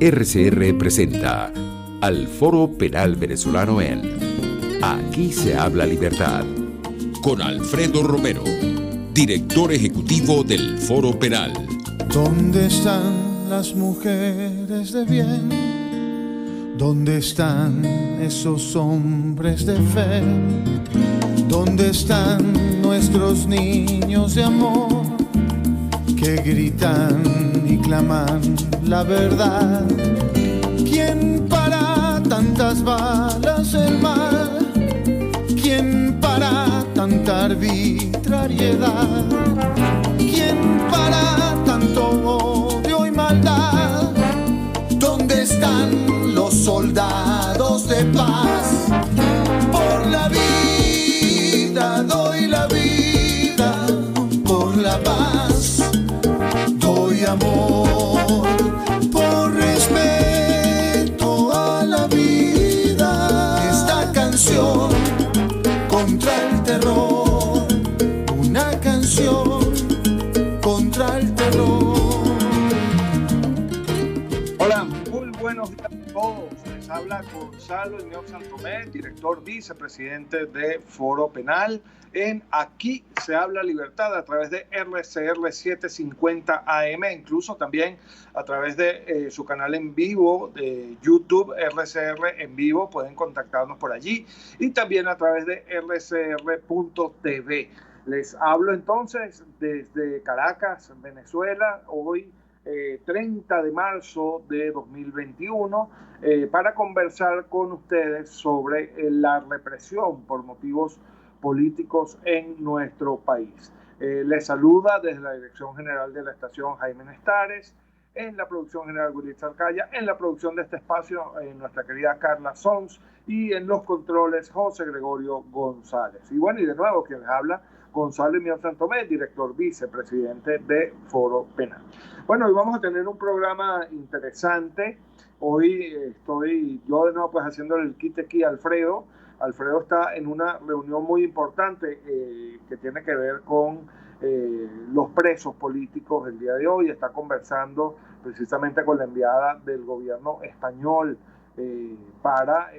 RCR presenta al Foro Penal Venezolano en Aquí se habla libertad, con Alfredo Romero, director ejecutivo del Foro Penal. ¿Dónde están las mujeres de bien? ¿Dónde están esos hombres de fe? ¿Dónde están nuestros niños de amor que gritan y claman la verdad? ¿Quién para tantas balas el mal? ¿Quién para tanta arbitrariedad? ¿Quién para tanto odio y maldad? ¿Dónde están los soldados de paz? Por la vida doy la vida, por la paz doy amor, por respeto a la vida. Esta canción contra el terror, una canción contra el terror. Hola, muy buenos días a todos. Les habla Gonzalo Iñón Santomé, director vicepresidente de Foro Penal en Aquí se habla libertad a través de RCR 750 AM, incluso también a través de su canal en vivo de YouTube, RCR en vivo, pueden contactarnos por allí, y también a través de rcr.tv. Les hablo entonces desde Caracas, Venezuela, hoy 30 de marzo de 2021, para conversar con ustedes sobre la represión por motivos políticos en nuestro país. Les saluda desde la Dirección General de la Estación Jaime Nestares, en la producción general Willy Zarcaya, en la producción de este espacio nuestra querida Carla Sons, y en los controles José Gregorio González. Y bueno, y de nuevo quien les habla, Gonzalo Iñón Santomé, director vicepresidente de Foro Penal. Bueno, hoy vamos a tener un programa interesante. Hoy estoy yo de nuevo pues haciéndole el quite aquí a Alfredo. Alfredo está en una reunión muy importante que tiene que ver con los presos políticos el día de hoy. Está conversando precisamente con la enviada del gobierno español para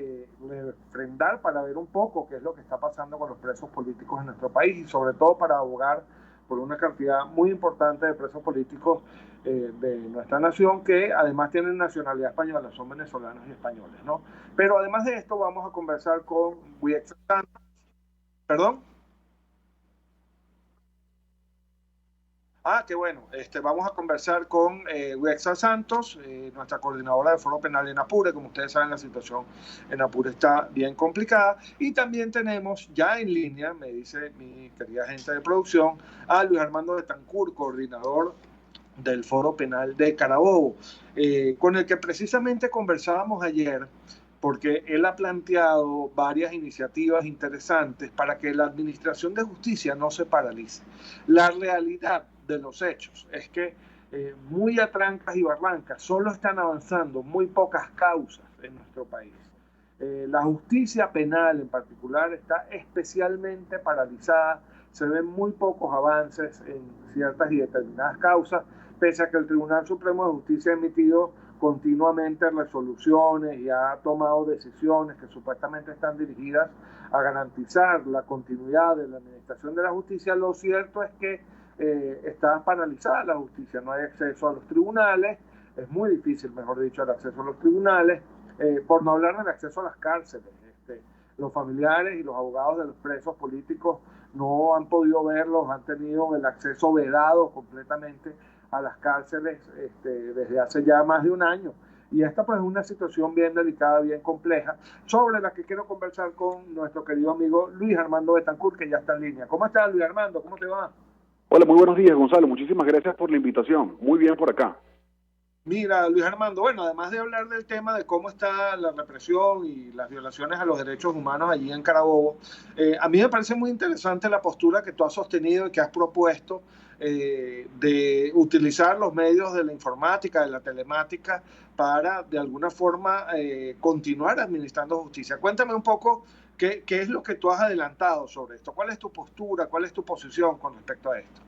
refrendar, para ver un poco qué es lo que está pasando con los presos políticos en nuestro país, y sobre todo para abogar por una cantidad muy importante de presos políticos de nuestra nación, que además tienen nacionalidad española, son venezolanos y españoles, ¿no? Pero además de esto vamos a conversar con Wexa Santos. ¿Perdón? Qué bueno. Vamos a conversar con Wexa Santos, nuestra coordinadora de Foro Penal en Apure. Como ustedes saben, la situación en Apure está bien complicada. Y también tenemos ya en línea, me dice mi querida gente de producción, a Luis Armando Betancourt, coordinador del Foro Penal de Carabobo, con el que precisamente conversábamos ayer, porque él ha planteado varias iniciativas interesantes para que la administración de justicia no se paralice. La realidad de los hechos es que muy a trancas y barrancas solo están avanzando muy pocas causas en nuestro país. La justicia penal en particular está especialmente paralizada, se ven muy pocos avances en ciertas y determinadas causas, pese a que el Tribunal Supremo de Justicia ha emitido continuamente resoluciones y ha tomado decisiones que supuestamente están dirigidas a garantizar la continuidad de la administración de la justicia. Lo cierto es que está paralizada la justicia, no hay acceso a los tribunales, es muy difícil, mejor dicho, el acceso a los tribunales, por no hablar del acceso a las cárceles. Los familiares y los abogados de los presos políticos no han podido verlos, han tenido el acceso vedado completamente a las cárceles desde hace ya más de un año. Y esta pues es una situación bien delicada, bien compleja, sobre la que quiero conversar con nuestro querido amigo Luis Armando Betancourt, que ya está en línea. ¿Cómo estás, Luis Armando? ¿Cómo te va? Hola, muy buenos días, Gonzalo. Muchísimas gracias por la invitación. Muy bien por acá. Mira, Luis Armando, bueno, además de hablar del tema de cómo está la represión y las violaciones a los derechos humanos allí en Carabobo, a mí me parece muy interesante la postura que tú has sostenido y que has propuesto de utilizar los medios de la informática, de la telemática, para de alguna forma continuar administrando justicia. Cuéntame un poco qué es lo que tú has adelantado sobre esto, cuál es tu postura, cuál es tu posición con respecto a esto.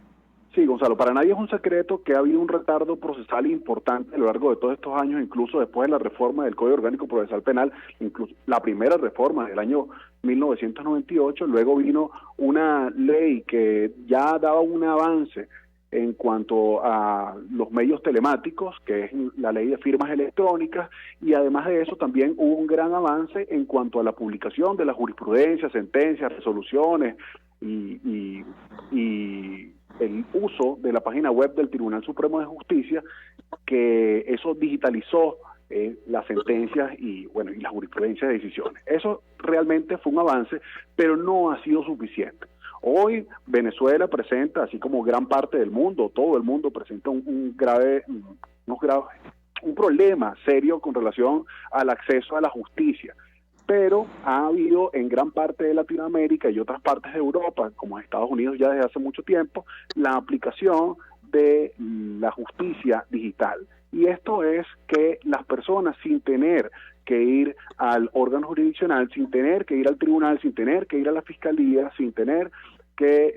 Sí, Gonzalo, para nadie es un secreto que ha habido un retardo procesal importante a lo largo de todos estos años, incluso después de la reforma del Código Orgánico Procesal Penal, incluso la primera reforma del año 1998, luego vino una ley que ya daba un avance en cuanto a los medios telemáticos, que es la ley de firmas electrónicas, y además de eso también hubo un gran avance en cuanto a la publicación de la jurisprudencia, sentencias, resoluciones y el uso de la página web del Tribunal Supremo de Justicia, que eso digitalizó las sentencias y la jurisprudencia de decisiones. Eso realmente fue un avance, pero no ha sido suficiente. Hoy Venezuela presenta, así como gran parte del mundo, todo el mundo presenta un problema serio con relación al acceso a la justicia. Pero ha habido en gran parte de Latinoamérica y otras partes de Europa, como Estados Unidos ya desde hace mucho tiempo, la aplicación de la justicia digital. Y esto es que las personas, sin tener que ir al órgano jurisdiccional, sin tener que ir al tribunal, sin tener que ir a la fiscalía, sin tener que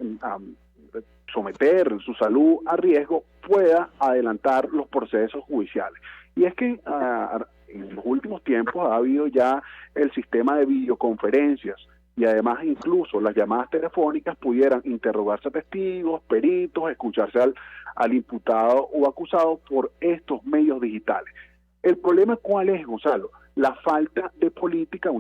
someter su salud a riesgo, pueda adelantar los procesos judiciales. Y es que en los últimos tiempos ha habido ya el sistema de videoconferencias, y además incluso las llamadas telefónicas pudieran interrogarse a testigos, peritos, escucharse al imputado o acusado por estos medios digitales. El problema, ¿cuál es, Gonzalo? La falta de política,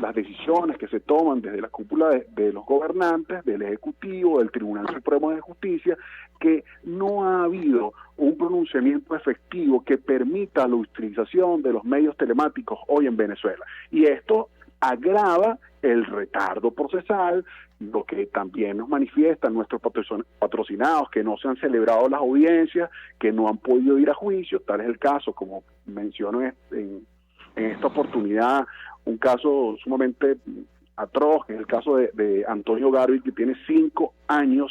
las decisiones que se toman desde la cúpula de los gobernantes, del Ejecutivo, del Tribunal Supremo de Justicia, que no ha habido un pronunciamiento efectivo que permita la utilización de los medios telemáticos hoy en Venezuela. Y esto agrava el retardo procesal, lo que también nos manifiestan nuestros patrocinados, que no se han celebrado las audiencias, que no han podido ir a juicio. Tal es el caso, como menciono en esta oportunidad, un caso sumamente atroz, que es el caso de Antonio Garbi, que tiene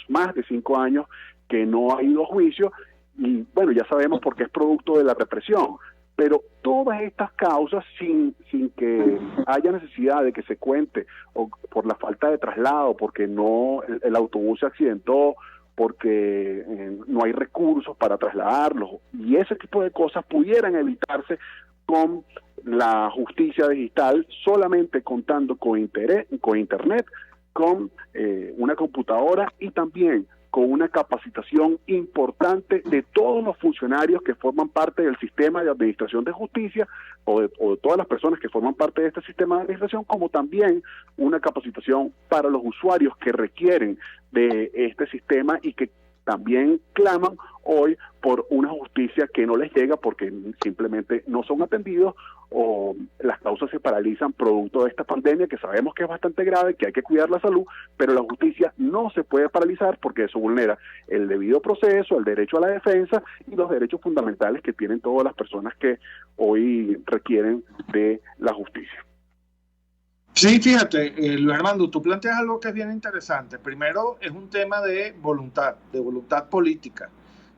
más de 5 años, que no ha ido a juicio, y bueno, ya sabemos por qué es producto de la represión. Pero todas estas causas, sin que haya necesidad de que se cuente, o por la falta de traslado, porque el autobús se accidentó, porque no hay recursos para trasladarlos, y ese tipo de cosas pudieran evitarse con la justicia digital, solamente contando con internet, con una computadora y también con una capacitación importante de todos los funcionarios que forman parte del sistema de administración de justicia o de todas las personas que forman parte de este sistema de administración, como también una capacitación para los usuarios que requieren de este sistema y que también claman hoy por una justicia que no les llega porque simplemente no son atendidos o las causas se paralizan producto de esta pandemia, que sabemos que es bastante grave, que hay que cuidar la salud, pero la justicia no se puede paralizar porque eso vulnera el debido proceso, el derecho a la defensa y los derechos fundamentales que tienen todas las personas que hoy requieren de la justicia. Sí, fíjate, Luis Armando, tú planteas algo que es bien interesante. Primero, es un tema de voluntad política,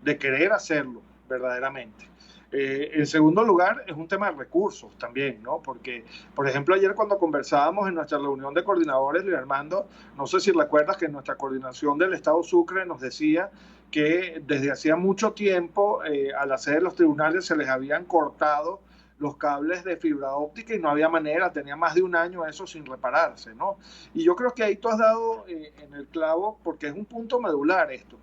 de querer hacerlo verdaderamente. En segundo lugar, es un tema de recursos también, ¿no? Porque, por ejemplo, ayer cuando conversábamos en nuestra reunión de coordinadores, Luis Armando, no sé si recuerdas que nuestra coordinación del Estado Sucre nos decía que desde hacía mucho tiempo a la sede de los tribunales se les habían cortado los cables de fibra óptica y no había manera, tenía más de un año eso sin repararse, ¿no? Y yo creo que ahí tú has dado en el clavo, porque es un punto medular esto.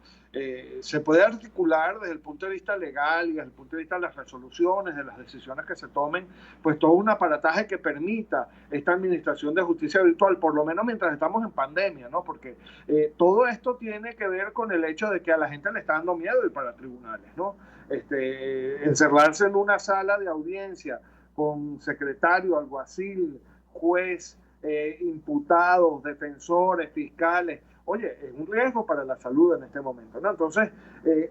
Se puede articular desde el punto de vista legal y desde el punto de vista de las resoluciones, de las decisiones que se tomen, pues todo un aparataje que permita esta administración de justicia virtual, por lo menos mientras estamos en pandemia, ¿no? Porque todo esto tiene que ver con el hecho de que a la gente le está dando miedo ir para tribunales, ¿no? Encerrarse en una sala de audiencia con secretario, alguacil, juez, imputados, defensores, fiscales. Oye, es un riesgo para la salud en este momento, ¿no? Entonces,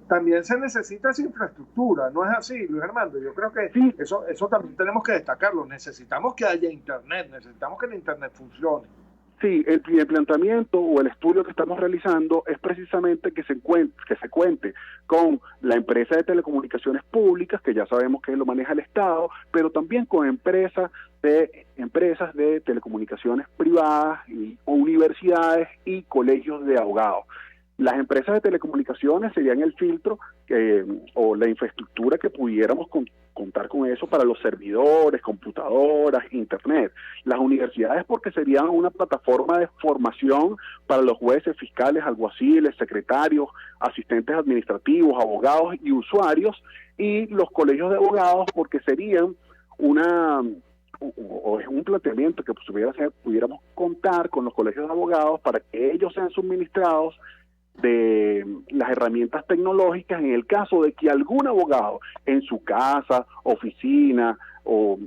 también se necesita esa infraestructura, ¿no es así, Luis Armando? Yo creo que sí. Eso también tenemos que destacarlo. Necesitamos que haya internet, necesitamos que el internet funcione. Sí, el planteamiento o el estudio que estamos realizando es precisamente que se cuente con la empresa de telecomunicaciones públicas, que ya sabemos que lo maneja el Estado, pero también con empresas de telecomunicaciones privadas o universidades y colegios de abogados. Las empresas de telecomunicaciones serían el filtro o la infraestructura que pudiéramos contar con eso para los servidores, computadoras, internet. Las universidades porque serían una plataforma de formación para los jueces, fiscales, alguaciles, secretarios, asistentes administrativos, abogados y usuarios, y los colegios de abogados porque serían es un planteamiento que pudiéramos contar con los colegios de abogados para que ellos sean suministrados de las herramientas tecnológicas en el caso de que algún abogado en su casa, oficina o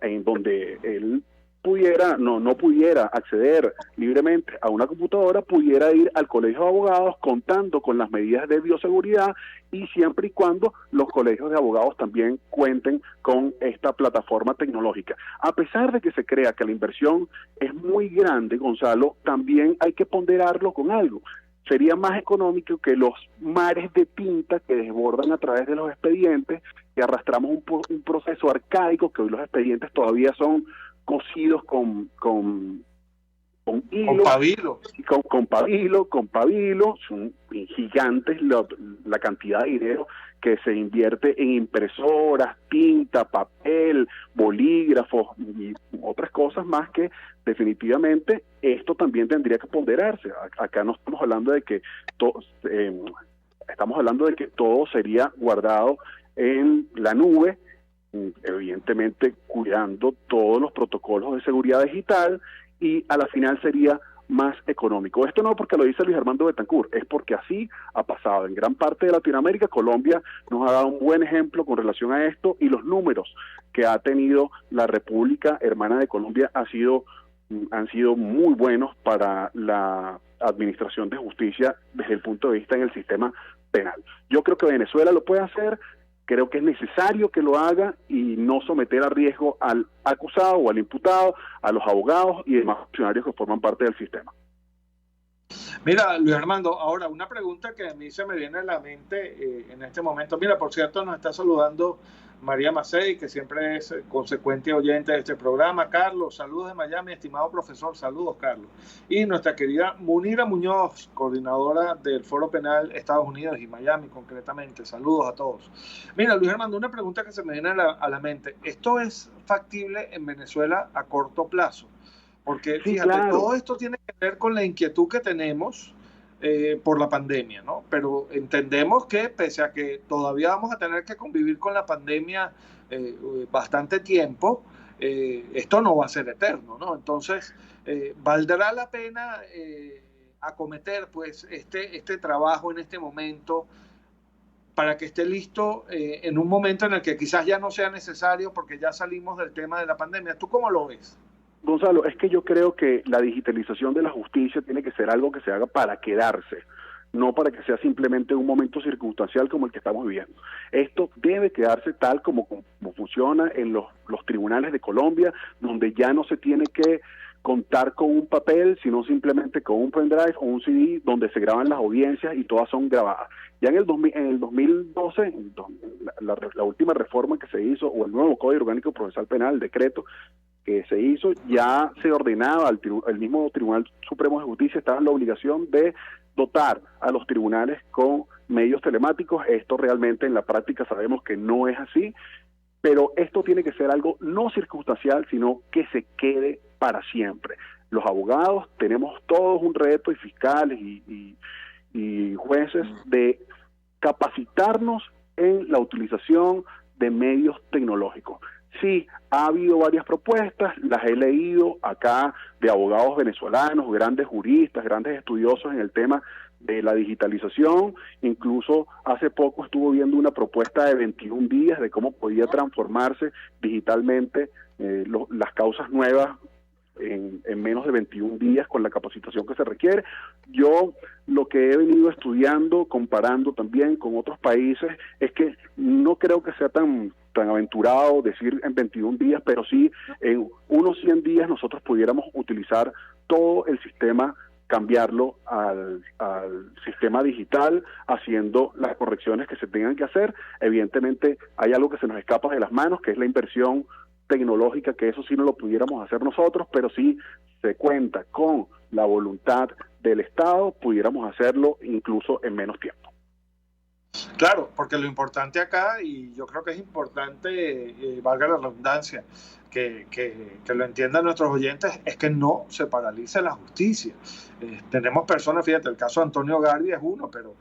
en donde él no pudiera acceder libremente a una computadora, pudiera ir al colegio de abogados contando con las medidas de bioseguridad y siempre y cuando los colegios de abogados también cuenten con esta plataforma tecnológica. A pesar de que se crea que la inversión es muy grande, Gonzalo, también hay que ponderarlo con algo. Sería más económico que los mares de tinta que desbordan a través de los expedientes, que arrastramos un proceso arcaico, que hoy los expedientes todavía son cosidos con hilo, con pabilo, son gigantes la cantidad de dinero que se invierte en impresoras, tinta, papel, bolígrafos y otras cosas más que definitivamente esto también tendría que ponderarse. Acá no estamos hablando de que estamos hablando de que todo sería guardado en la nube, evidentemente cuidando todos los protocolos de seguridad digital, y a la final sería más económico. Esto no porque lo dice Luis Armando Betancourt, es porque así ha pasado en gran parte de Latinoamérica. Colombia nos ha dado un buen ejemplo con relación a esto, y los números que ha tenido la República Hermana de Colombia han sido muy buenos para la administración de justicia desde el punto de vista en el sistema penal. Yo creo que Venezuela lo puede hacer. Creo que es necesario que lo haga y no someter a riesgo al acusado o al imputado, a los abogados y demás funcionarios que forman parte del sistema. Mira, Luis Armando, ahora una pregunta que a mí se me viene a la mente en este momento. Mira, por cierto, nos está saludando María Macei, que siempre es consecuente oyente de este programa. Carlos, saludos de Miami, estimado profesor, saludos, Carlos. Y nuestra querida Munira Muñoz, coordinadora del Foro Penal Estados Unidos y Miami concretamente. Saludos a todos. Mira, Luis Armando, una pregunta que se me viene a la mente. ¿Esto es factible en Venezuela a corto plazo? Porque fíjate, sí, claro, todo esto tiene que ver con la inquietud que tenemos por la pandemia, ¿no? Pero entendemos que pese a que todavía vamos a tener que convivir con la pandemia bastante tiempo, esto no va a ser eterno, ¿no? Entonces, ¿valdrá la pena acometer pues este trabajo en este momento para que esté listo en un momento en el que quizás ya no sea necesario porque ya salimos del tema de la pandemia? ¿Tú cómo lo ves? Gonzalo, es que yo creo que la digitalización de la justicia tiene que ser algo que se haga para quedarse, no para que sea simplemente un momento circunstancial como el que estamos viviendo. Esto debe quedarse tal como funciona en los tribunales de Colombia, donde ya no se tiene que contar con un papel, sino simplemente con un pendrive o un CD donde se graban las audiencias y todas son grabadas. Ya en el 2012, la última reforma que se hizo, o el nuevo Código Orgánico Procesal Penal, el decreto que se hizo, ya se ordenaba el mismo Tribunal Supremo de Justicia, estaba en la obligación de dotar a los tribunales con medios telemáticos. Esto realmente en la práctica sabemos que no es así, pero esto tiene que ser algo no circunstancial, sino que se quede para siempre. Los abogados tenemos todos un reto, y fiscales y jueces, de capacitarnos en la utilización de medios tecnológicos. Sí, ha habido varias propuestas, las he leído acá de abogados venezolanos, grandes juristas, grandes estudiosos en el tema de la digitalización. Incluso hace poco estuve viendo una propuesta de 21 días de cómo podía transformarse digitalmente las causas nuevas en menos de 21 días con la capacitación que se requiere. Yo lo que he venido estudiando, comparando también con otros países, es que no creo que sea tan aventurado decir en 21 días, pero sí en unos 100 días nosotros pudiéramos utilizar todo el sistema, cambiarlo al sistema digital, haciendo las correcciones que se tengan que hacer. Evidentemente hay algo que se nos escapa de las manos, que es la inversión tecnológica, que eso sí no lo pudiéramos hacer nosotros, pero sí se cuenta con la voluntad del Estado, pudiéramos hacerlo incluso en menos tiempo. Claro, porque lo importante acá, y yo creo que es importante, valga la redundancia, que lo entiendan nuestros oyentes, es que no se paralice la justicia. Tenemos personas, fíjate, el caso de Antonio Gardi es uno, pero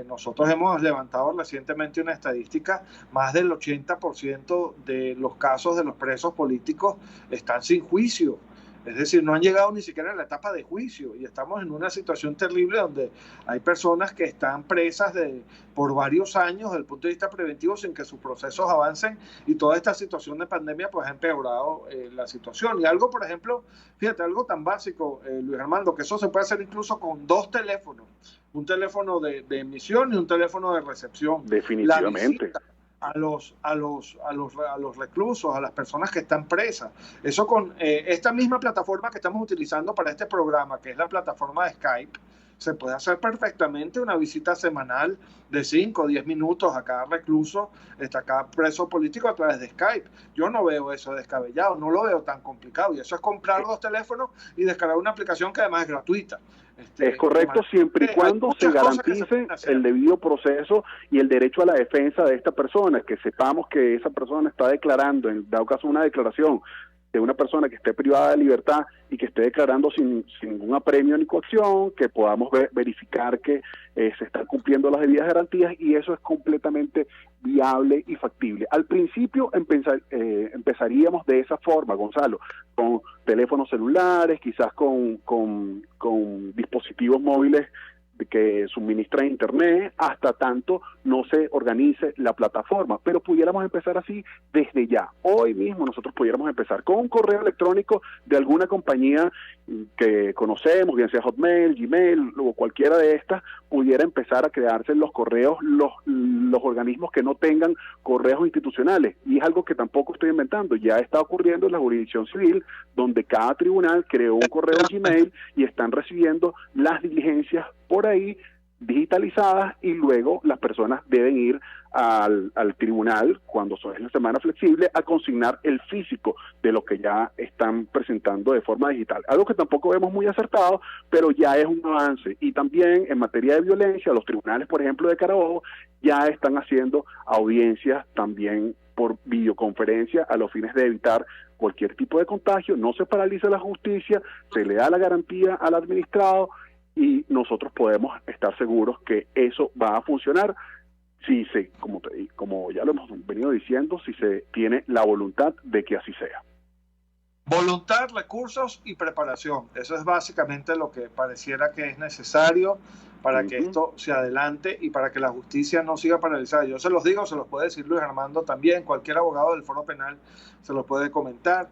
nosotros hemos levantado recientemente una estadística, más del 80% de los casos de los presos políticos están sin juicio. Es decir, no han llegado ni siquiera a la etapa de juicio y estamos en una situación terrible donde hay personas que están presas por varios años desde el punto de vista preventivo sin que sus procesos avancen, y toda esta situación de pandemia pues ha empeorado la situación. Y algo, por ejemplo, fíjate, algo tan básico, Luis Armando, que eso se puede hacer incluso con 2 teléfonos, un teléfono de emisión y un teléfono de recepción. Definitivamente. A los reclusos, a las personas que están presas. Eso con esta misma plataforma que estamos utilizando para este programa, que es la plataforma de Skype, se puede hacer perfectamente una visita semanal de 5 o 10 minutos a cada recluso, a cada preso político a través de Skype. Yo no veo eso descabellado, no lo veo tan complicado, y eso es comprar 2 teléfonos y descargar una aplicación que además es gratuita. Es correcto, siempre y cuando se garantice el debido proceso y el derecho a la defensa de esta persona, que sepamos que esa persona está declarando, en dado caso una declaración de una persona que esté privada de libertad y que esté declarando sin ningún apremio ni coacción, que podamos verificar que se están cumpliendo las debidas garantías, y eso es completamente viable y factible. Al principio empezaríamos de esa forma, Gonzalo, con teléfonos celulares, quizás con dispositivos móviles que suministra internet, hasta tanto no se organice la plataforma, pero pudiéramos empezar así desde ya. Hoy mismo nosotros pudiéramos empezar con un correo electrónico de alguna compañía que conocemos, bien sea Hotmail, Gmail o cualquiera de estas, pudiera empezar a crearse en los correos los organismos que no tengan correos institucionales, y es algo que tampoco estoy inventando, ya está ocurriendo en la jurisdicción civil, donde cada tribunal creó un correo Gmail y están recibiendo las diligencias por ahí digitalizadas, y luego las personas deben ir al tribunal, cuando es la semana flexible, a consignar el físico de lo que ya están presentando de forma digital. Algo que tampoco vemos muy acertado, pero ya es un avance. Y también en materia de violencia, los tribunales, por ejemplo, de Carabobo, ya están haciendo audiencias también por videoconferencia a los fines de evitar cualquier tipo de contagio. No se paraliza la justicia, se le da la garantía al administrado, y nosotros podemos estar seguros que eso va a funcionar si como ya lo hemos venido diciendo, si se tiene la voluntad de que así sea. Voluntad, recursos y preparación. Eso es básicamente lo que pareciera que es necesario para que esto se adelante y para que la justicia no siga paralizada. Yo se los digo, se los puede decir Luis Armando también, cualquier abogado del Foro Penal se los puede comentar.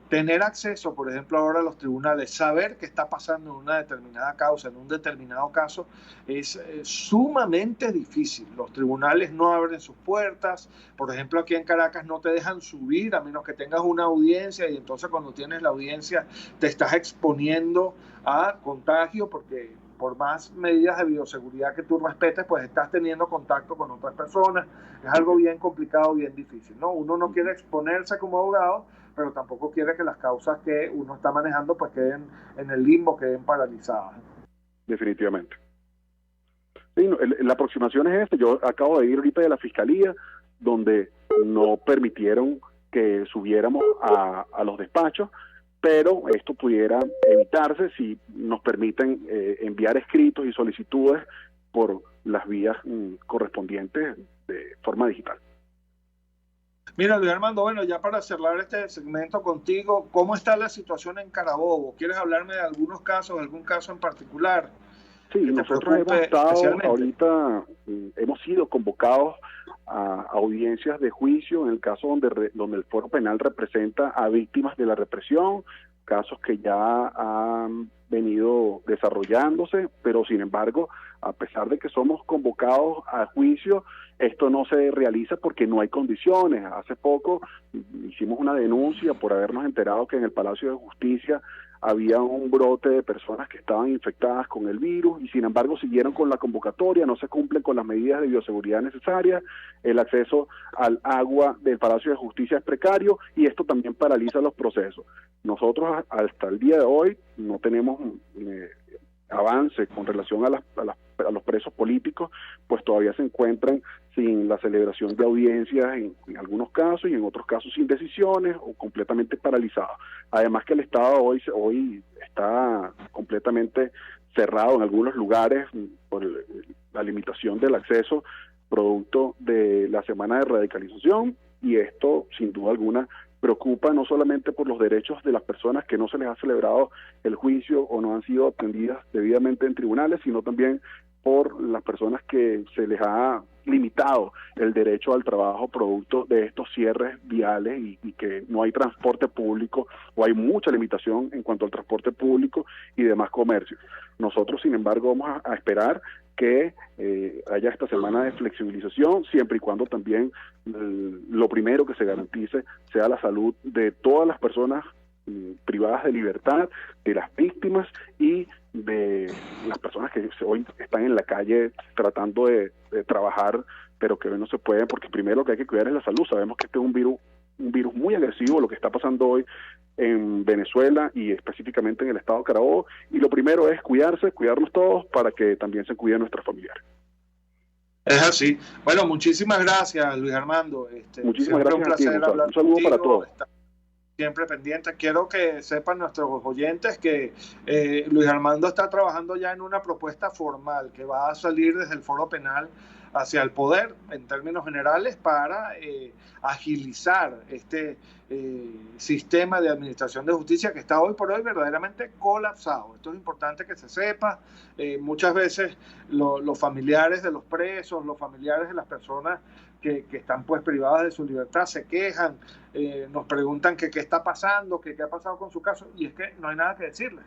Tener acceso, por ejemplo, ahora a los tribunales, saber qué está pasando en una determinada causa, en un determinado caso, es sumamente difícil. Los tribunales no abren sus puertas. Por ejemplo, aquí en Caracas no te dejan subir a menos que tengas una audiencia, y entonces cuando tienes la audiencia te estás exponiendo a contagio, porque por más medidas de bioseguridad que tú respetes, pues estás teniendo contacto con otras personas. Es algo bien complicado, bien difícil, ¿no? Uno no quiere exponerse como abogado, pero tampoco quiere que las causas que uno está manejando pues queden en el limbo, queden paralizadas. Definitivamente. Sí, la aproximación es esta. Yo acabo de ir ahorita de la Fiscalía, donde no permitieron que subiéramos a los despachos, pero esto pudiera evitarse si nos permiten enviar escritos y solicitudes por las vías correspondientes de forma digital. Mira, Luis Armando, bueno, ya para cerrar este segmento contigo, ¿cómo está la situación en Carabobo? ¿Quieres hablarme de algunos casos, algún caso en particular? Sí, nosotros hemos estado ahorita, hemos sido convocados a audiencias de juicio en el caso donde el Foro Penal representa a víctimas de la represión, casos que ya han venido desarrollándose, pero sin embargo, a pesar de que somos convocados a juicio, esto no se realiza porque no hay condiciones. Hace poco hicimos una denuncia por habernos enterado que en el Palacio de Justicia había un brote de personas que estaban infectadas con el virus y sin embargo siguieron con la convocatoria, no se cumplen con las medidas de bioseguridad necesarias, el acceso al agua del Palacio de Justicia es precario y esto también paraliza los procesos. Nosotros hasta el día de hoy no tenemos avance con relación a los presos políticos, pues todavía se encuentran sin la celebración de audiencias en algunos casos y en otros casos sin decisiones o completamente paralizados. Además que el Estado hoy está completamente cerrado en algunos lugares por la limitación del acceso producto de la semana de radicalización y esto sin duda alguna preocupa no solamente por los derechos de las personas que no se les ha celebrado el juicio o no han sido atendidas debidamente en tribunales, sino también por las personas que se les ha limitado el derecho al trabajo producto de estos cierres viales y que no hay transporte público o hay mucha limitación en cuanto al transporte público y demás comercios. Nosotros, sin embargo, vamos a esperar que haya esta semana de flexibilización, siempre y cuando también lo primero que se garantice sea la salud de todas las personas privadas de libertad, de las víctimas y de las personas que hoy están en la calle tratando de trabajar, pero que hoy no se pueden, porque primero lo que hay que cuidar es la salud. Sabemos que este es un virus muy agresivo, lo que está pasando hoy en Venezuela y específicamente en el estado de Carabobo, y lo primero es cuidarnos todos para que también se cuiden nuestros familiares. Es así. Bueno, muchísimas gracias, Luis Armando. Muchísimas gracias. Un placer hablar un saludo contigo, para todos. Siempre pendiente. Quiero que sepan nuestros oyentes que Luis Armando está trabajando ya en una propuesta formal que va a salir desde el Foro Penal hacia el poder en términos generales para agilizar este sistema de administración de justicia que está hoy por hoy verdaderamente colapsado. Esto es importante que se sepa. Muchas veces los familiares de los presos, los familiares de las personas que están pues privadas de su libertad se quejan, nos preguntan qué está pasando, qué ha pasado con su caso, y es que no hay nada que decirles.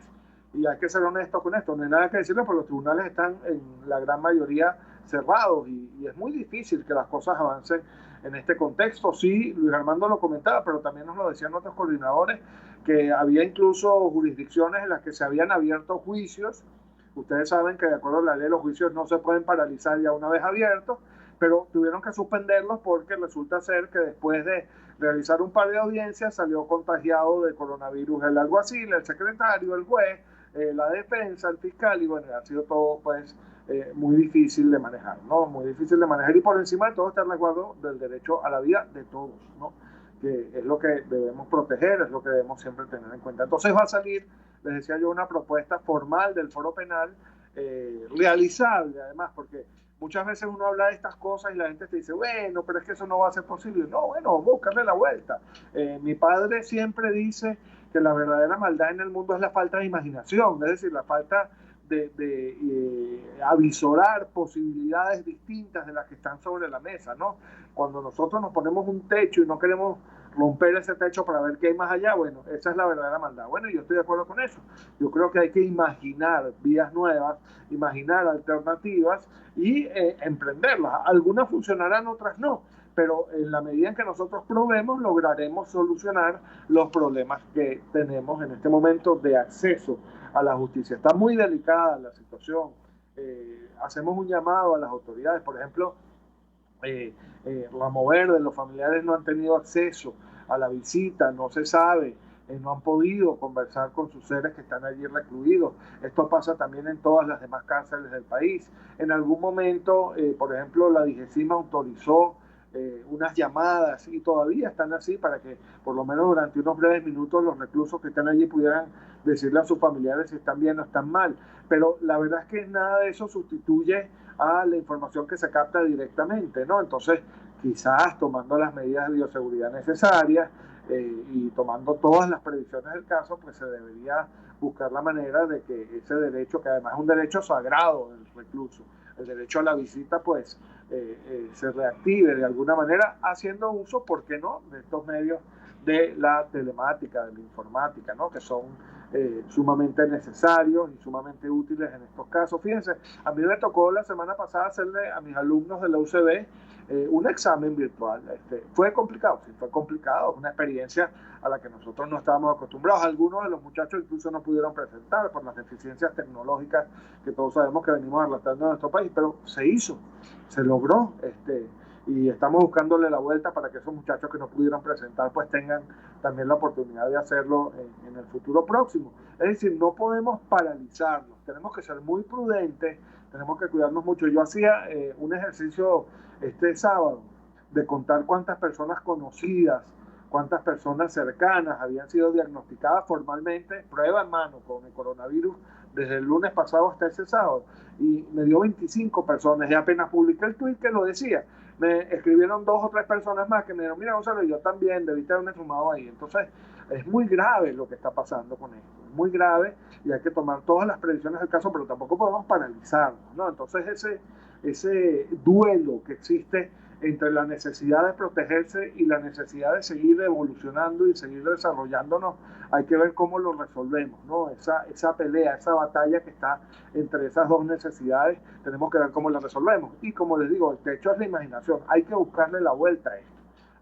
Y hay que ser honestos con esto, no hay nada que decirles porque los tribunales están en la gran mayoría cerrados y es muy difícil que las cosas avancen en este contexto. Sí, Luis Armando lo comentaba, pero también nos lo decían otros coordinadores, que había incluso jurisdicciones en las que se habían abierto juicios. Ustedes saben que de acuerdo a la ley los juicios no se pueden paralizar ya una vez abiertos, pero tuvieron que suspenderlos porque resulta ser que después de realizar un par de audiencias salió contagiado de coronavirus el alguacil, el secretario, el juez, la defensa, el fiscal, y bueno, ha sido todo pues muy difícil de manejar, ¿no? Muy difícil de manejar y por encima de todo está el resguardo del derecho a la vida de todos, ¿no? Que es lo que debemos proteger, es lo que debemos siempre tener en cuenta. Entonces va a salir, les decía yo, una propuesta formal del Foro Penal, realizable además, porque muchas veces uno habla de estas cosas y la gente te dice, bueno, pero es que eso no va a ser posible. No, bueno, búscale la vuelta. Mi padre siempre dice que la verdadera maldad en el mundo es la falta de imaginación, es decir, la falta de avisorar posibilidades distintas de las que están sobre la mesa, ¿no? Cuando nosotros nos ponemos un techo y no queremos romper ese techo para ver qué hay más allá, bueno, esa es la verdadera maldad. Bueno, yo estoy de acuerdo con eso. Yo creo que hay que imaginar vías nuevas, imaginar alternativas y emprenderlas. Algunas funcionarán, otras no, pero en la medida en que nosotros probemos, lograremos solucionar los problemas que tenemos en este momento de acceso a la justicia. Está muy delicada la situación. Hacemos un llamado a las autoridades, por ejemplo, Ramo Verde, los familiares no han tenido acceso a la visita, no se sabe, no han podido conversar con sus seres que están allí recluidos. Esto pasa también en todas las demás cárceles del país. En algún momento, por ejemplo, la DIGESIM autorizó unas llamadas y todavía están así para que por lo menos durante unos breves minutos los reclusos que están allí pudieran decirle a sus familiares si están bien o están mal, pero la verdad es que nada de eso sustituye a la información que se capta directamente, ¿no? Entonces quizás tomando las medidas de bioseguridad necesarias y tomando todas las previsiones del caso, pues se debería buscar la manera de que ese derecho, que además es un derecho sagrado del recluso, el derecho a la visita, pues se reactive de alguna manera, haciendo uso, ¿por qué no?, de estos medios de la telemática, de la informática, ¿no?, que son sumamente necesarios y sumamente útiles en estos casos. Fíjense, a mí me tocó la semana pasada hacerle a mis alumnos de la UCB un examen virtual. Fue complicado, sí, fue complicado, una experiencia a la que nosotros no estábamos acostumbrados. Algunos de los muchachos incluso no pudieron presentar por las deficiencias tecnológicas que todos sabemos que venimos arrastrando en nuestro país, pero se hizo, se logró, y estamos buscándole la vuelta para que esos muchachos que no pudieron presentar pues tengan también la oportunidad de hacerlo en el futuro próximo. Es decir, no podemos paralizarnos, tenemos que ser muy prudentes, tenemos que cuidarnos mucho. Yo hacía un ejercicio este sábado de contar cuántas personas conocidas, cuántas personas cercanas habían sido diagnosticadas formalmente, prueba en mano con el coronavirus desde el lunes pasado hasta ese sábado, y me dio 25 personas, y apenas publiqué el tweet que lo decía, me escribieron 2 o 3 personas más que me dijeron, mira Gonzalo, yo también debiste haberme sumado ahí. Entonces es muy grave lo que está pasando con esto, es muy grave y hay que tomar todas las previsiones del caso, pero tampoco podemos paralizarnos, ¿no? Entonces ese duelo que existe entre la necesidad de protegerse y la necesidad de seguir evolucionando y seguir desarrollándonos, hay que ver cómo lo resolvemos, ¿no? Esa pelea, esa batalla que está entre esas dos necesidades, tenemos que ver cómo la resolvemos. Y como les digo, el techo es la imaginación, hay que buscarle la vuelta a esto,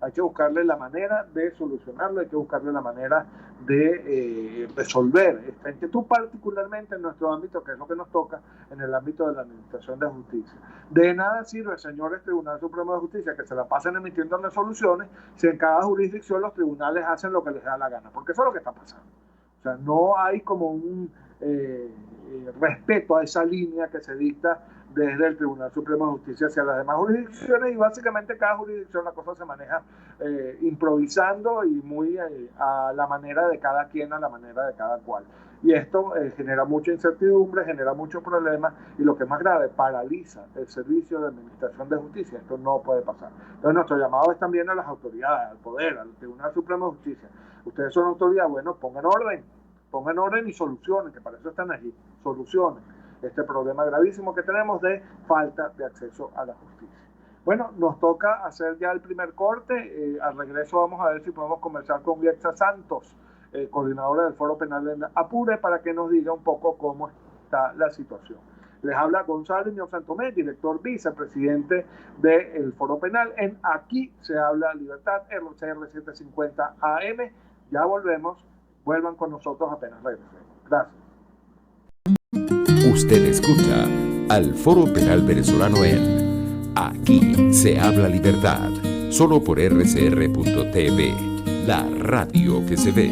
hay que buscarle la manera de solucionarlo, hay que buscarle la manera de resolver esta inquietud, particularmente en nuestro ámbito, que es lo que nos toca, en el ámbito de la Administración de Justicia. De nada sirve, señores Tribunal Supremo de Justicia, que se la pasen emitiendo resoluciones si en cada jurisdicción los tribunales hacen lo que les da la gana, porque eso es lo que está pasando. O sea, no hay como un respeto a esa línea que se dicta desde el Tribunal Supremo de Justicia hacia las demás jurisdicciones, y básicamente cada jurisdicción la cosa se maneja improvisando y muy a la manera de cada quien, a la manera de cada cual. Y esto genera mucha incertidumbre, genera muchos problemas y lo que es más grave, paraliza el servicio de administración de justicia. Esto no puede pasar. Entonces nuestro llamado es también a las autoridades, al poder, al Tribunal Supremo de Justicia. Ustedes son autoridad, bueno, pongan orden y solucionen, que para eso están allí, solucionen este problema gravísimo que tenemos de falta de acceso a la justicia. Bueno, nos toca hacer ya el primer corte. Al regreso vamos a ver si podemos conversar con Yetza Santos, coordinadora del Foro Penal en Apure, para que nos diga un poco cómo está la situación. Les habla Gonzalo Iñón Santomé, director vicepresidente del Foro Penal en Aquí se habla libertad, RCR 750 AM. Ya volvemos, vuelvan con nosotros apenas regresemos. Gracias. Usted escucha al Foro Penal Venezolano en Aquí se habla libertad, solo por RCR.tv, la radio que se ve.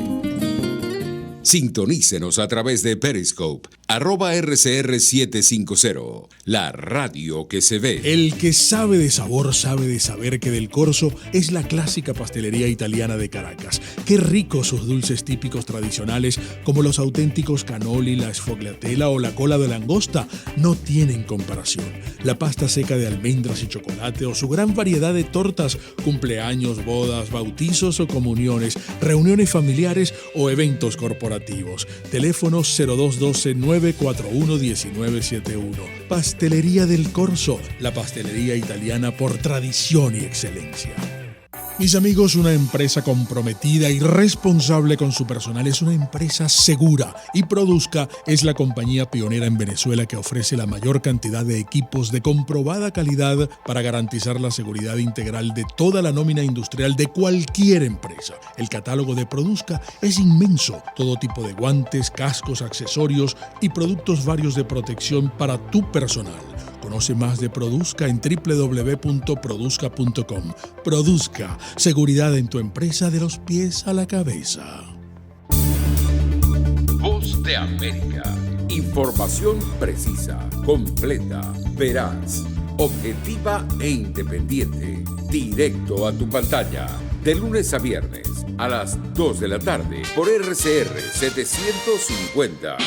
Sintonícenos a través de Periscope, @RCR750, la radio que se ve. El que sabe de sabor sabe de saber que Del Corso es la clásica pastelería italiana de Caracas. Qué ricos sus dulces típicos tradicionales, como los auténticos cannoli, la sfogliatella o la cola de langosta, no tienen comparación. La pasta seca de almendras y chocolate o su gran variedad de tortas, cumpleaños, bodas, bautizos o comuniones, reuniones familiares o eventos corporativos. Teléfonos 0212-941-1971. Pastelería Del Corso, la pastelería italiana por tradición y excelencia. Mis amigos, una empresa comprometida y responsable con su personal es una empresa segura, y Produzca es la compañía pionera en Venezuela que ofrece la mayor cantidad de equipos de comprobada calidad para garantizar la seguridad integral de toda la nómina industrial de cualquier empresa. El catálogo de Produzca es inmenso, todo tipo de guantes, cascos, accesorios y productos varios de protección para tu personal. Conoce más de Produzca en www.produzca.com. Produzca, seguridad en tu empresa de los pies a la cabeza. Voz de América. Información precisa, completa, veraz, objetiva e independiente. Directo a tu pantalla. De lunes a viernes a las 2 de la tarde por RCR 750.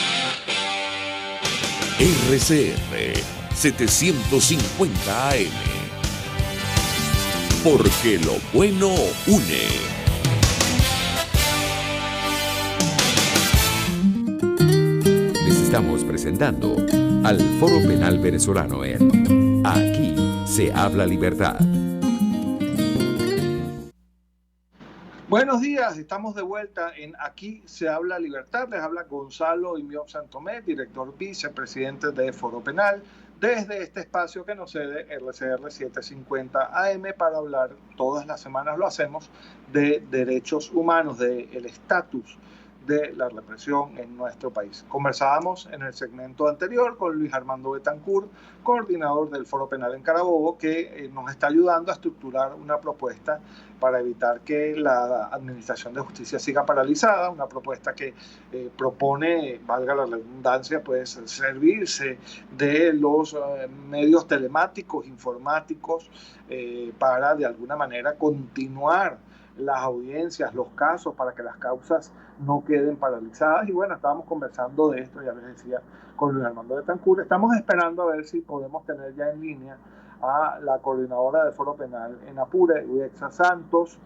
RCR 750 AM. Porque lo bueno une. Les estamos presentando al Foro Penal Venezolano en Aquí se habla libertad. Buenos días, estamos de vuelta en Aquí se habla libertad. Les habla Gonzalo Imiob Santomé, director vicepresidente de Foro Penal, desde este espacio que nos cede RCR 750 AM para hablar, todas las semanas lo hacemos, de derechos humanos, del estatus de la represión en nuestro país. Conversábamos en el segmento anterior con Luis Armando Betancourt, coordinador del Foro Penal en Carabobo, que nos está ayudando a estructurar una propuesta para evitar que la Administración de Justicia siga paralizada, una propuesta que propone, valga la redundancia, pues servirse de los medios telemáticos, informáticos, para de alguna manera continuar las audiencias, los casos, para que las causas no queden paralizadas. Y bueno, estábamos conversando de esto, ya les decía, con Luis Armando Betancourt. Estamos esperando a ver si podemos tener ya en línea a la coordinadora del Foro Penal en Apure, Uexa Santos.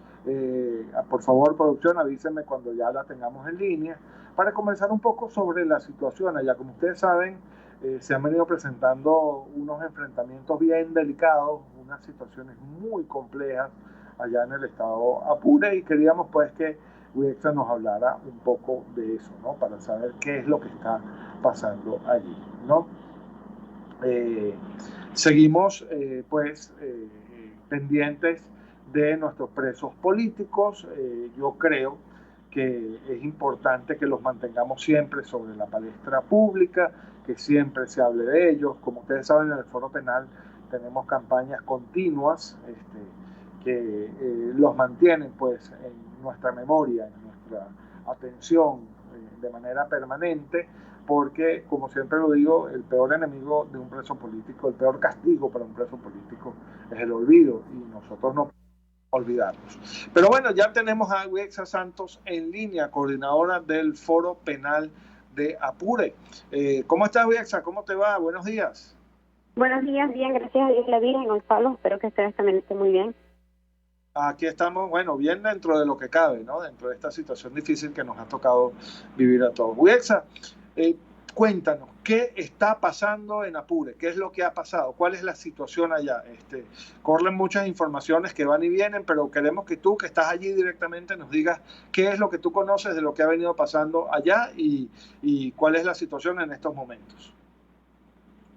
Por favor, producción, avísenme cuando ya la tengamos en línea, para conversar un poco sobre la situación allá. Como ustedes saben, se han venido presentando unos enfrentamientos bien delicados, unas situaciones muy complejas allá en el estado Apure, y queríamos pues que Uexa nos hablara un poco de eso, ¿no? Para saber qué es lo que está pasando allí, ¿no? Seguimos pendientes de nuestros presos políticos. Yo creo que es importante que los mantengamos siempre sobre la palestra pública, que siempre se hable de ellos. Como ustedes saben, en el Foro Penal tenemos campañas continuas que los mantienen pues en nuestra memoria, en nuestra atención de manera permanente, porque, como siempre lo digo, el peor enemigo de un preso político, el peor castigo para un preso político es el olvido, y nosotros no olvidarnos. Pero bueno, ya tenemos a Uexa Santos en línea, coordinadora del Foro Penal de Apure. ¿Cómo estás, Uexa? ¿Cómo te va? Buenos días. Buenos días, bien, gracias a Dios, la Virgen, Gonzalo. Espero que ustedes también estén muy bien. Aquí estamos, bueno, bien dentro de lo que cabe, ¿no? Dentro de esta situación difícil que nos ha tocado vivir a todos. Uexa, cuéntanos, ¿qué está pasando en Apure? ¿Qué es lo que ha pasado? ¿Cuál es la situación allá? Corren muchas informaciones que van y vienen, pero queremos que tú, que estás allí directamente, nos digas qué es lo que tú conoces de lo que ha venido pasando allá y cuál es la situación en estos momentos.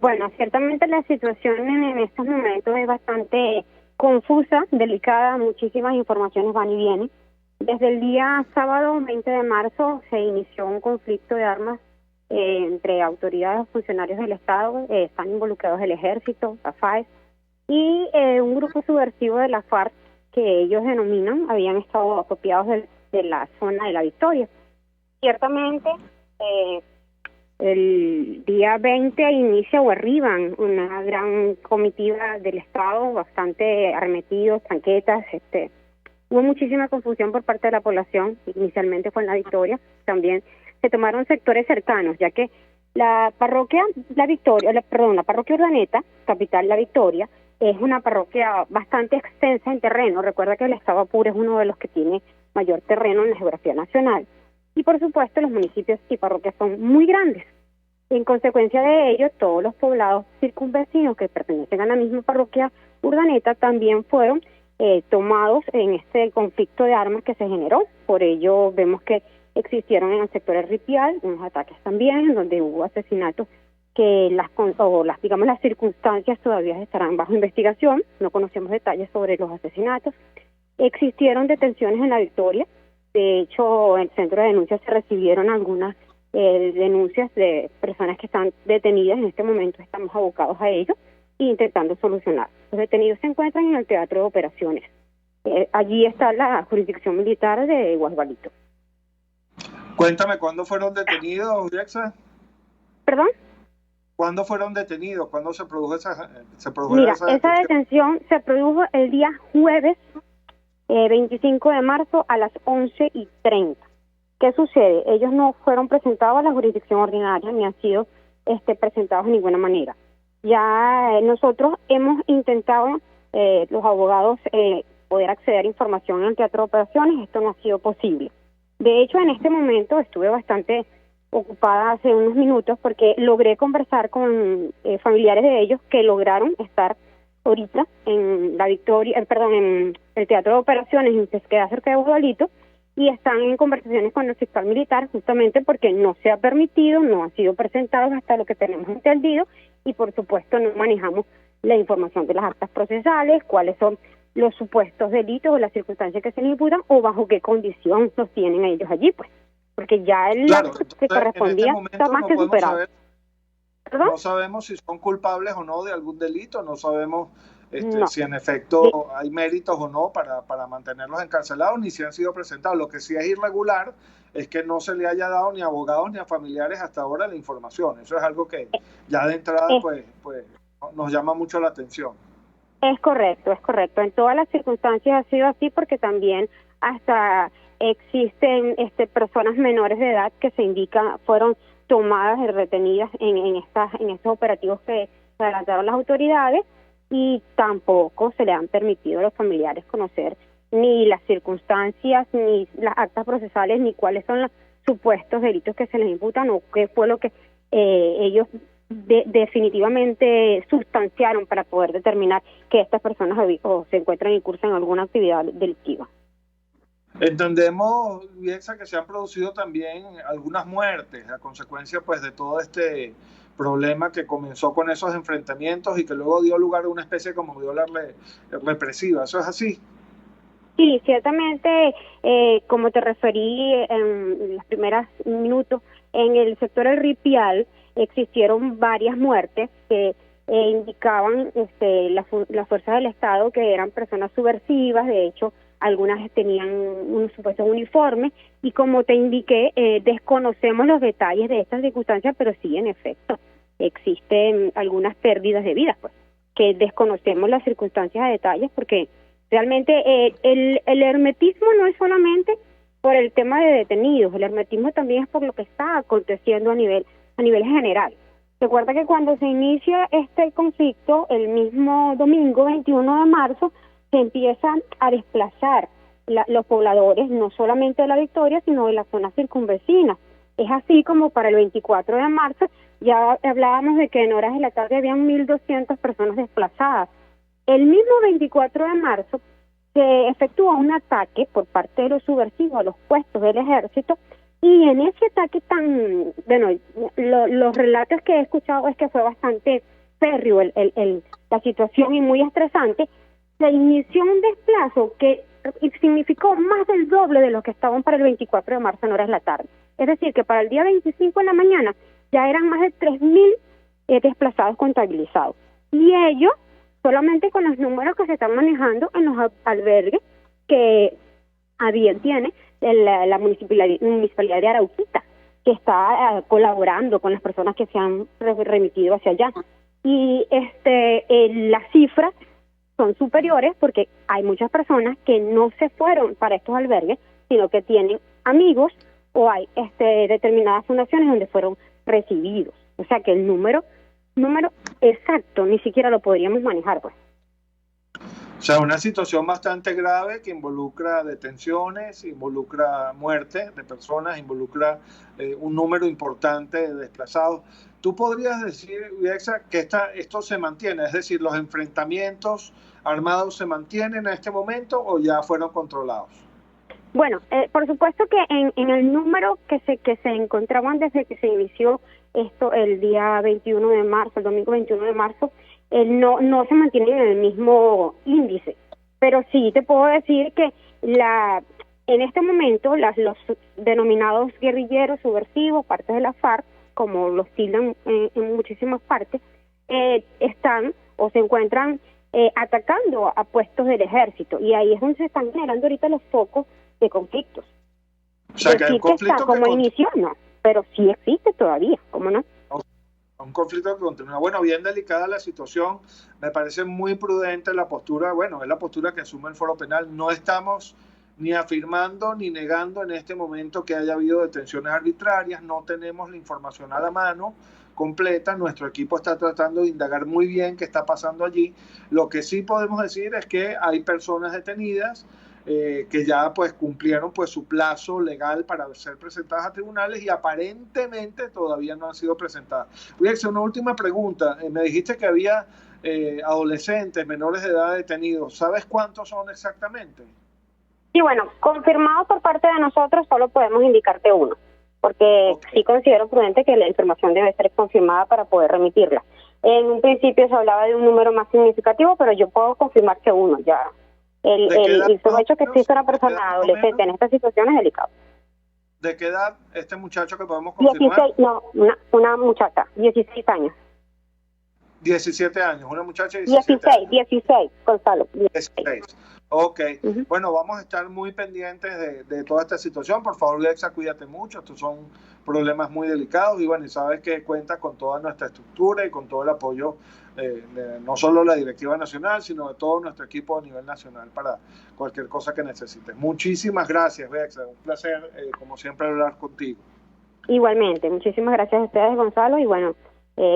Bueno, ciertamente la situación en estos momentos es bastante confusa, delicada, muchísimas informaciones van y vienen. Desde el día sábado 20 de marzo se inició un conflicto de armas entre autoridades y funcionarios del Estado. Están involucrados el Ejército, la FAES y un grupo subversivo de la FARC que ellos denominan, habían estado apropiados de la zona de La Victoria. Ciertamente, el día 20 inicia o arriban una gran comitiva del Estado, bastante arremetidos, tanquetas. Hubo muchísima confusión por parte de la población. Inicialmente fue en La Victoria. También se tomaron sectores cercanos, ya que la parroquia la parroquia Urdaneta, capital La Victoria, es una parroquia bastante extensa en terreno. Recuerda que el estado Apure es uno de los que tiene mayor terreno en la geografía nacional. Y por supuesto los municipios y parroquias son muy grandes. En consecuencia de ello, todos los poblados circunvecinos que pertenecen a la misma parroquia Urdaneta también fueron tomados en este conflicto de armas que se generó. Por ello vemos que existieron en el sector El Ripial unos ataques también, donde hubo asesinatos que las circunstancias todavía estarán bajo investigación. No conocemos detalles sobre los asesinatos. Existieron detenciones en La Victoria. De hecho, en el centro de denuncias se recibieron algunas denuncias de personas que están detenidas. En este momento estamos abocados a ello e intentando solucionar. Los detenidos se encuentran en el Teatro de Operaciones. Allí está la jurisdicción militar de Guasbalito. Cuéntame, ¿cuándo fueron detenidos, Uexa? ¿Perdón? ¿Cuándo fueron detenidos? ¿Cuándo se produjo esa detención se produjo el día jueves 25 de marzo a las 11:30. ¿Qué sucede? Ellos no fueron presentados a la jurisdicción ordinaria ni han sido presentados de ninguna manera. Ya nosotros hemos intentado, los abogados, poder acceder a información en el Teatro de Operaciones. Esto no ha sido posible. De hecho, en este momento estuve bastante ocupada hace unos minutos porque logré conversar con familiares de ellos que lograron estar ahorita en La Victoria, en el Teatro de Operaciones, que queda cerca de Guadalito, y están en conversaciones con el fiscal militar justamente porque no se ha permitido, no han sido presentados hasta lo que tenemos entendido y por supuesto no manejamos la información de las actas procesales, cuáles son los supuestos delitos o las circunstancias que se les imputan o bajo qué condición los tienen ellos allí, pues, porque ya el acto que correspondía está más que superado. No sabemos si son culpables o no de algún delito, no sabemos si en efecto hay méritos o no para mantenerlos encarcelados, ni si han sido presentados. Lo que sí es irregular es que no se le haya dado ni a abogados ni a familiares hasta ahora la información. Eso es algo que ya de entrada pues nos llama mucho la atención. Es correcto. En todas las circunstancias ha sido así porque también hasta existen personas menores de edad que se indican fueron tomadas y retenidas en estos operativos que adelantaron las autoridades y tampoco se le han permitido a los familiares conocer ni las circunstancias, ni las actas procesales, ni cuáles son los supuestos delitos que se les imputan o qué fue lo que ellos definitivamente sustanciaron para poder determinar que estas personas o se encuentran incursas en alguna actividad delictiva. Entendemos, Viexa, que se han producido también algunas muertes a consecuencia pues de todo este problema que comenzó con esos enfrentamientos y que luego dio lugar a una especie como de ola represiva. ¿Eso es así? Sí, ciertamente, como te referí en los primeros minutos, en el sector El Ripial existieron varias muertes que indicaban las fuerzas del Estado que eran personas subversivas. De hecho, algunas tenían unos supuestos uniformes y como te indiqué, desconocemos los detalles de estas circunstancias, pero sí, en efecto, existen algunas pérdidas de vidas, pues, que desconocemos las circunstancias a detalles porque realmente el hermetismo no es solamente por el tema de detenidos, el hermetismo también es por lo que está aconteciendo a nivel general. Recuerda que cuando se inicia este conflicto, el mismo domingo 21 de marzo, se empiezan a desplazar los pobladores, no solamente de La Victoria, sino de las zonas circunvecinas. Es así como para el 24 de marzo ya hablábamos de que en horas de la tarde habían 1.200 personas desplazadas. El mismo 24 de marzo se efectúa un ataque por parte de los subversivos a los puestos del ejército y en ese ataque los relatos que he escuchado es que fue bastante férreo la situación y muy estresante. Se inició un desplazo que significó más del doble de los que estaban para el 24 de marzo en horas de la tarde. Es decir, que para el día 25 de la mañana ya eran más de 3.000 desplazados contabilizados. Y ellos, solamente con los números que se están manejando en los albergues que a bien tiene la municipalidad de Arauquita, que está colaborando con las personas que se han remitido hacia allá. Y las cifras son superiores porque hay muchas personas que no se fueron para estos albergues, sino que tienen amigos o hay determinadas fundaciones donde fueron recibidos. O sea que el número exacto ni siquiera lo podríamos manejar, pues. O sea, una situación bastante grave que involucra detenciones, involucra muerte de personas, involucra un número importante de desplazados. ¿Tú podrías decir, Viexa, que esto se mantiene? Es decir, ¿los enfrentamientos armados se mantienen en este momento o ya fueron controlados? Bueno, por supuesto que en el número que se encontraban desde que se inició esto el día 21 de marzo, el domingo 21 de marzo, no se mantienen en el mismo índice. Pero sí te puedo decir que en este momento los denominados guerrilleros subversivos, partes de la FARC, como los tildan en muchísimas partes, están o se encuentran atacando a puestos del ejército. Y ahí es donde se están generando ahorita los focos de conflictos. O sea, que hay un conflicto que está como inició, no, pero sí existe todavía, ¿cómo no? Un conflicto que continúa. Bueno, bien delicada la situación, me parece muy prudente la postura, es la postura que asume el Foro Penal. No estamos ni afirmando ni negando en este momento que haya habido detenciones arbitrarias, no tenemos la información a la mano completa, nuestro equipo está tratando de indagar muy bien qué está pasando allí. Lo que sí podemos decir es que hay personas detenidas que ya pues cumplieron pues su plazo legal para ser presentadas a tribunales y aparentemente todavía no han sido presentadas. Voy a hacer una última pregunta. Me dijiste que había adolescentes menores de edad detenidos. ¿Sabes cuántos son exactamente? Sí, bueno, confirmado por parte de nosotros solo podemos indicarte uno, porque sí considero prudente que la información debe ser confirmada para poder remitirla. En un principio se hablaba de un número más significativo, pero yo puedo confirmar que uno ya. El solo hecho que existe una persona adolescente en esta situación es delicado. ¿De qué edad este muchacho que podemos confirmar? 16, no, una muchacha, 16 años. 17 años, una muchacha de 17 años. 16, Gonzalo. 16. Ok, bueno, vamos a estar muy pendientes de toda esta situación. Por favor, Lexa, cuídate mucho. Estos son problemas muy delicados y bueno, y sabes que cuenta con toda nuestra estructura y con todo el apoyo, no solo la directiva nacional, sino de todo nuestro equipo a nivel nacional para cualquier cosa que necesites. Muchísimas gracias, Lexa. Un placer, como siempre, hablar contigo. Igualmente, muchísimas gracias a ustedes, Gonzalo, y bueno,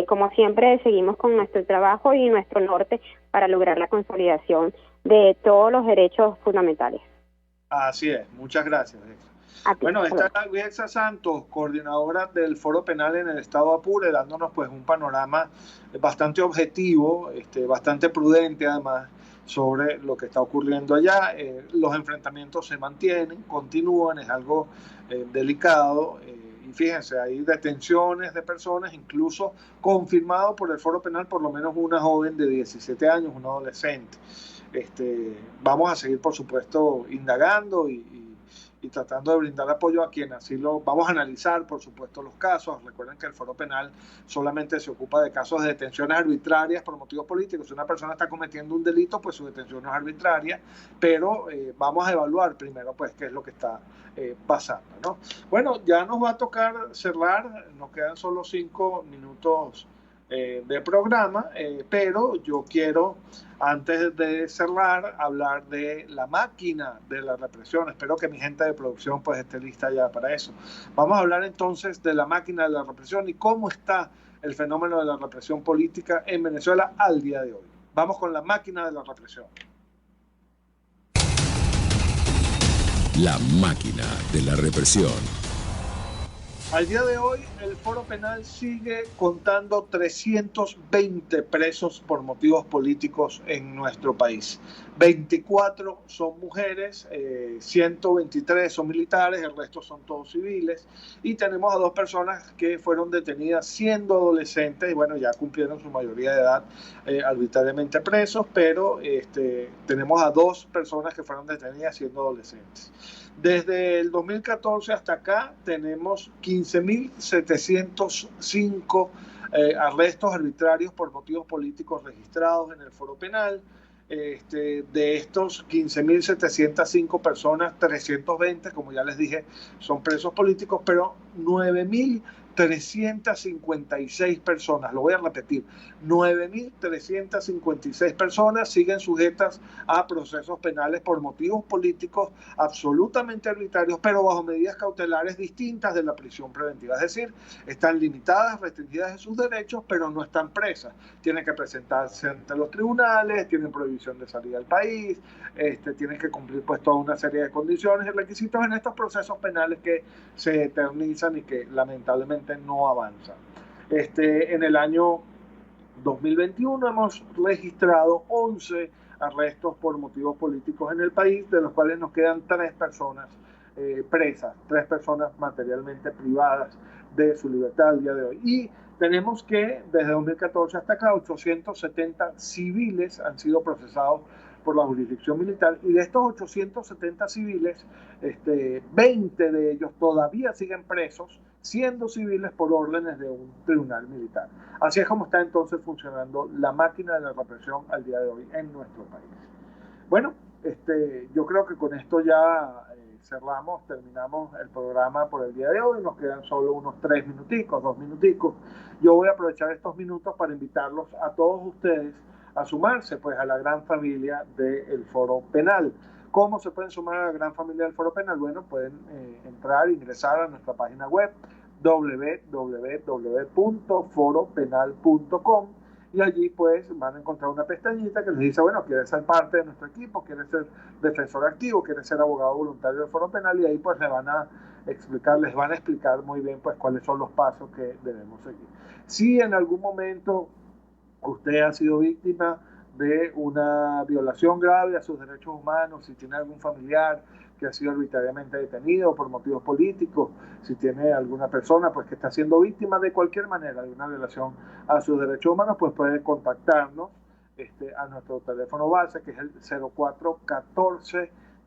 como siempre, seguimos con nuestro trabajo y nuestro norte para lograr la consolidación de todos los derechos fundamentales. Así es, muchas gracias. Bueno, esta es Lexa Santos, coordinadora del Foro Penal en el Estado Apure, dándonos pues un panorama bastante objetivo, bastante prudente además, sobre lo que está ocurriendo allá. Los enfrentamientos se mantienen, continúan, es algo delicado. Y fíjense, hay detenciones de personas, incluso confirmado por el Foro Penal por lo menos una joven de 17 años, una adolescente. Vamos a seguir, por supuesto, indagando y tratando de brindar apoyo a quien así lo vamos a analizar, por supuesto, los casos. Recuerden que el Foro Penal solamente se ocupa de casos de detenciones arbitrarias por motivos políticos. Si una persona está cometiendo un delito, pues su detención no es arbitraria, pero vamos a evaluar primero pues qué es lo que está pasando, ¿no? Bueno, ya nos va a tocar cerrar, nos quedan solo 5 minutos de programa, pero yo quiero, antes de cerrar, hablar de la máquina de la represión. Espero que mi gente de producción pues esté lista ya para eso. Vamos a hablar entonces de la máquina de la represión y cómo está el fenómeno de la represión política en Venezuela al día de hoy. Vamos con la máquina de la represión. La máquina de la represión. Al día de hoy, el Foro Penal sigue contando 320 presos por motivos políticos en nuestro país. 24 son mujeres, 123 son militares, el resto son todos civiles. Y tenemos a 2 personas que fueron detenidas siendo adolescentes y bueno, ya cumplieron su mayoría de edad arbitrariamente presos, pero tenemos a 2 personas que fueron detenidas siendo adolescentes. Desde el 2014 hasta acá tenemos 15.705 arrestos arbitrarios por motivos políticos registrados en el Foro Penal. De estos 15.705 personas, 320, como ya les dije, son presos políticos, pero 9.356 personas, lo voy a repetir, 9.356 personas siguen sujetas a procesos penales por motivos políticos absolutamente arbitrarios, pero bajo medidas cautelares distintas de la prisión preventiva. Es decir, están limitadas, restringidas en sus derechos, pero no están presas. Tienen que presentarse ante los tribunales, tienen prohibición de salir al país, tienen que cumplir pues toda una serie de condiciones y requisitos en estos procesos penales que se eternizan y que lamentablemente no avanzan. En el año 2021 hemos registrado 11 arrestos por motivos políticos en el país, de los cuales nos quedan 3 personas presas, 3 personas materialmente privadas de su libertad al día de hoy. Y tenemos que desde 2014 hasta acá 870 civiles han sido procesados por la jurisdicción militar, y de estos 870 civiles, 20 de ellos todavía siguen presos, siendo civiles por órdenes de un tribunal militar. Así es como está entonces funcionando la máquina de la represión al día de hoy en nuestro país. Bueno, yo creo que con esto ya terminamos el programa por el día de hoy. Nos quedan solo unos 3 minuticos, 2 minuticos. Yo voy a aprovechar estos minutos para invitarlos a todos ustedes a sumarse pues a la gran familia del Foro Penal. ¿Cómo se pueden sumar a la gran familia del Foro Penal? Bueno, pueden ingresar a nuestra página web www.foropenal.com y allí pues van a encontrar una pestañita que les dice, bueno, ¿quieres ser parte de nuestro equipo? ¿Quieres ser defensor activo? ¿Quieres ser abogado voluntario del Foro Penal? Y ahí pues les van a explicar muy bien pues cuáles son los pasos que debemos seguir. Si en algún momento usted ha sido víctima de una violación grave a sus derechos humanos, si tiene algún familiar que ha sido arbitrariamente detenido por motivos políticos, si tiene alguna persona pues que está siendo víctima de cualquier manera de una violación a sus derechos humanos, pues puede contactarnos a nuestro teléfono base, que es el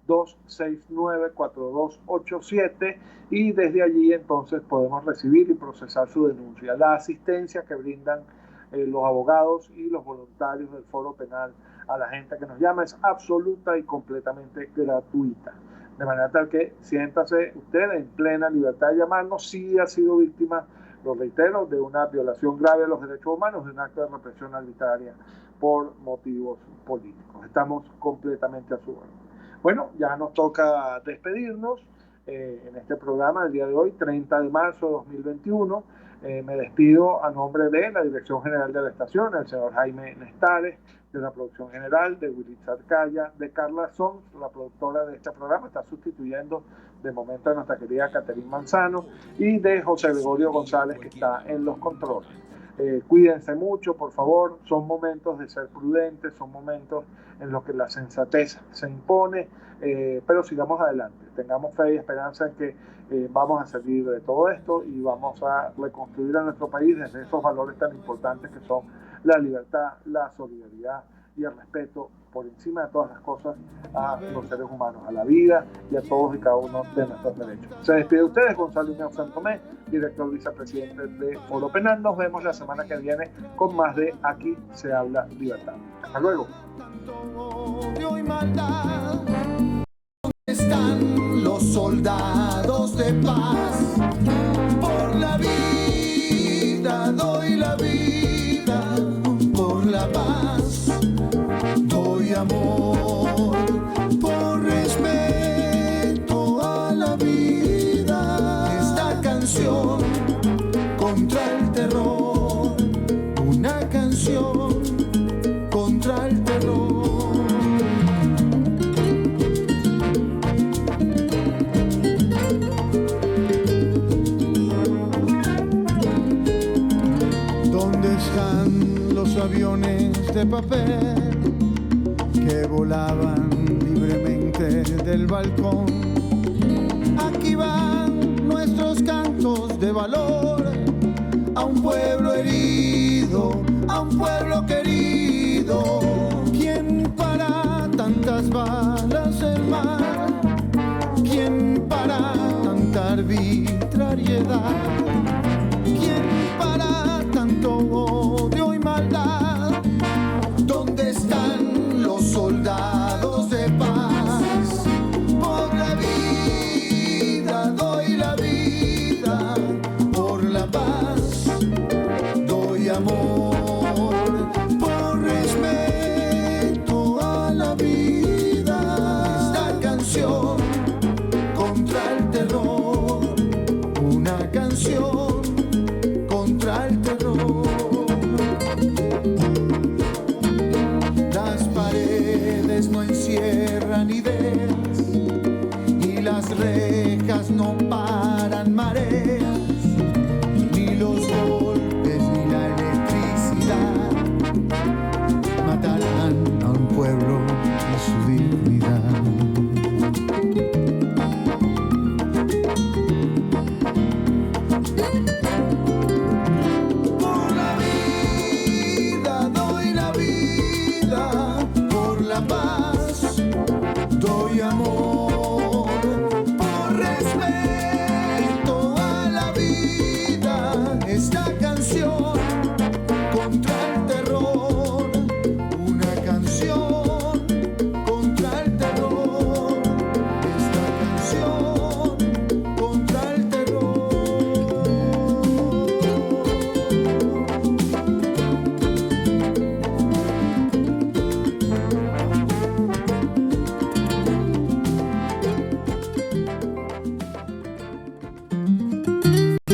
0414-269-4287, y desde allí entonces podemos recibir y procesar su denuncia. La asistencia que brindan los abogados y los voluntarios del Foro Penal a la gente que nos llama es absoluta y completamente gratuita. De manera tal que siéntase usted en plena libertad de llamarnos si ha sido víctima, lo reitero, de una violación grave de los derechos humanos, de un acto de represión arbitraria por motivos políticos. Estamos completamente a su orden. Bueno, ya nos toca despedirnos en este programa del día de hoy, 30 de marzo de 2021. Me despido a nombre de la Dirección General de la estación, el señor Jaime Nestares, de la producción general, de Willy Zarcaya, de Carla Sons, la productora de este programa, está sustituyendo de momento a nuestra querida Caterine Manzano, y de José Gregorio González, que está en los controles. Cuídense mucho, por favor, son momentos de ser prudentes, son momentos en los que la sensatez se impone, pero sigamos adelante, tengamos fe y esperanza en que vamos a salir de todo esto y vamos a reconstruir a nuestro país desde esos valores tan importantes que son la libertad, la solidaridad y el respeto por encima de todas las cosas a los seres humanos, a la vida y a todos y cada uno de nuestros derechos. Se despide de ustedes Gonzalo Iñao Santomé, director vicepresidente de Foro Penal. Nos vemos la semana que viene con más de Aquí se habla libertad. Hasta luego. ¿Dónde están los soldados de paz? Por la vida doy la vida, por la paz doy amor, por respeto a la vida. Esta canción contra el terror, una canción contra el terror. Los aviones de papel que volaban libremente del balcón. Aquí van nuestros cantos de valor a un pueblo herido, a un pueblo querido. ¿Quién para tantas balas el mar? ¿Quién para tanta arbitrariedad? ¿Quién para tanto odio y maldad? ¿Dónde están los soldados de paz? Por la vida doy la vida, por la paz doy amor, por respeto a la vida. Esta canción contra el terror, una canción contra el terror. Las paredes no encierran ideas y las rejas no paran mareas, ni los golpes ni la electricidad matarán a un pueblo y su dignidad. Doy amor, por respeto a la vida. Esta canción contra el terror, una canción contra el terror. Esta canción contra el terror.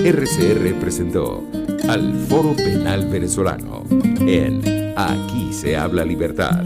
RCR presentó al Foro Penal Venezolano en Aquí se habla libertad.